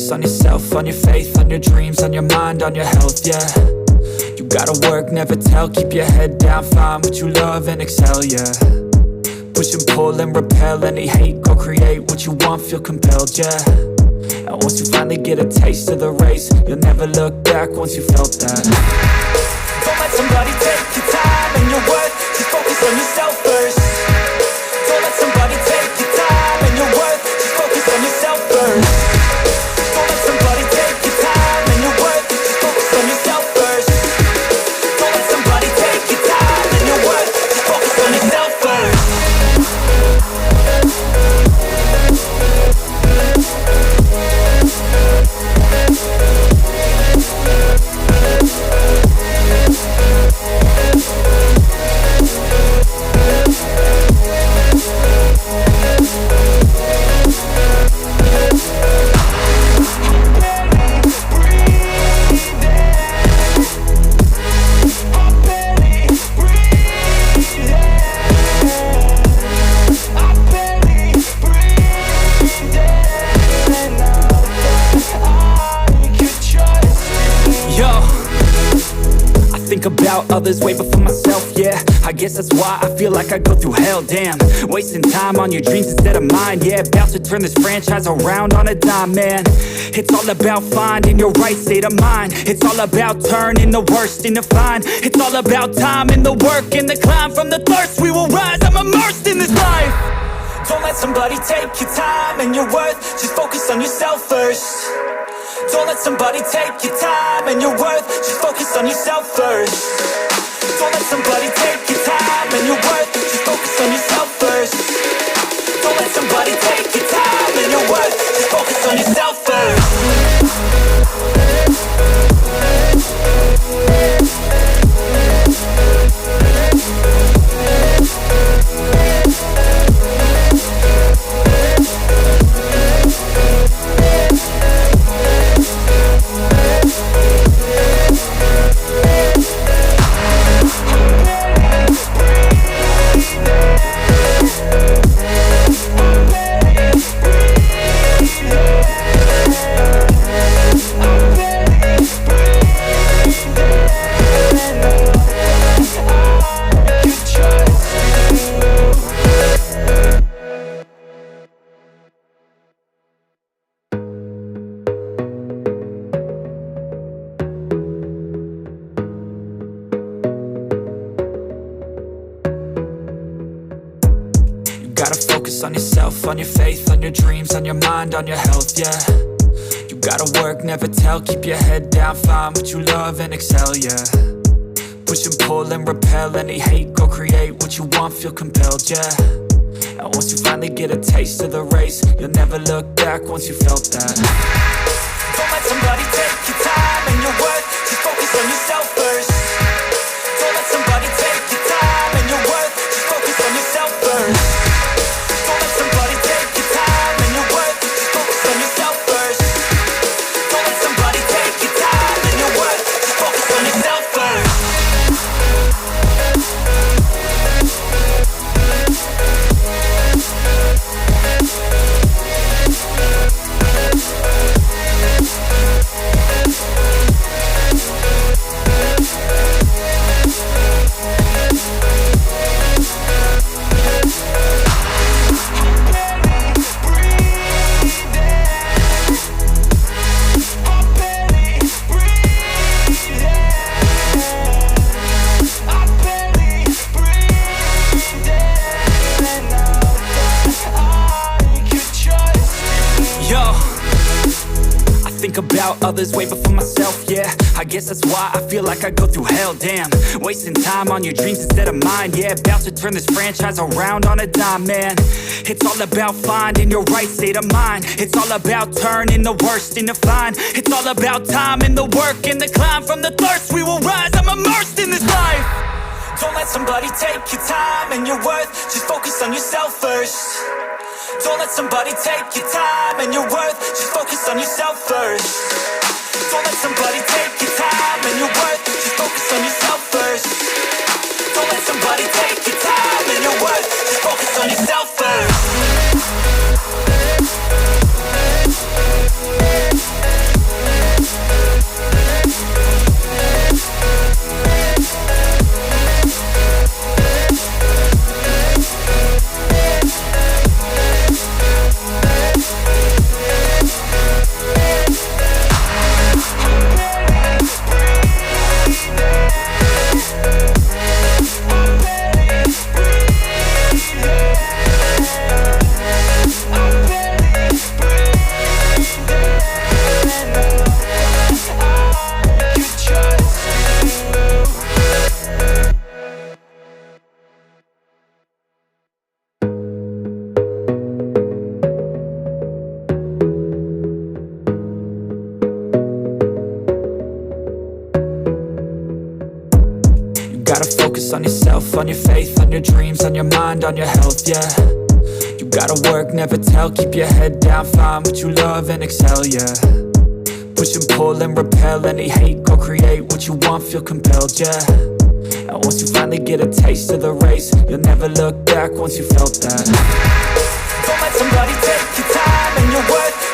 focus on yourself, on your faith, on your dreams, on your mind, on your health, yeah. You gotta work, never tell, keep your head down, find what you love and excel, yeah. Push and pull and repel any hate, go create what you want, feel compelled, yeah. And once you finally get a taste of the race, you'll never look back once you felt that. Don't let somebody take your time and your worth, just focus on yourself first. Don't let somebody take your time and your worth, just focus on yourself first. Don't let somebody take your time and your worth, just focus on yourself first. Don't let somebody take your time and your worth, just focus on yourself first. About others way before myself, yeah. I guess that's why I feel like I go through hell, damn. Wasting time on your dreams instead of mine, yeah. About to turn this franchise around on a dime, man. It's all about finding your right state of mind. It's all about turning the worst into fine. It's all about time and the work and the climb. From the thirst we will rise, I'm immersed in this life. Don't let somebody take your time and your worth, just focus on yourself first. Don't let somebody take your time and your worth, just focus on yourself first. Don't let somebody take your time and your worth, just focus on yourself first. Don't let somebody take your time and your worth, just focus on yourself first. On yourself, on your faith, on your dreams, on your mind, on your health, yeah. You gotta work, never tell, keep your head down, find what you love and excel, yeah. Push and pull and repel any hate, go create what you want, feel compelled, yeah. And once you finally get a taste of the race, you'll never look back once you felt that. Don't let somebody take your time and your worth, just focus on yourself first. Don't let somebody take your time and your worth, just focus on yourself first. About others way before myself, yeah. I guess that's why I feel like I go through hell, damn. Wasting time on your dreams instead of mine, yeah. About to turn this franchise around on a dime, man. It's all about finding your right state of mind. It's all about turning the worst into fine. It's all about time and the work and the climb. From the thirst we will rise, I'm immersed in this life. Don't let somebody take your time and your worth, just focus on yourself first. Don't let somebody take your time and your worth, just focus on yourself first. Don't let somebody take your time and your worth, just focus on yourself first. Don't let somebody take your time and your worth, just focus on yourself first. gotta focus on yourself, on your faith, on your dreams, on your mind, on your health, yeah. You gotta work, never tell, keep your head down, find what you love and excel, yeah. Push and pull and repel any hate, go create what you want, feel compelled, yeah. And once you finally get a taste of the race, you'll never look back once you felt that. Don't let somebody take your time and your worth.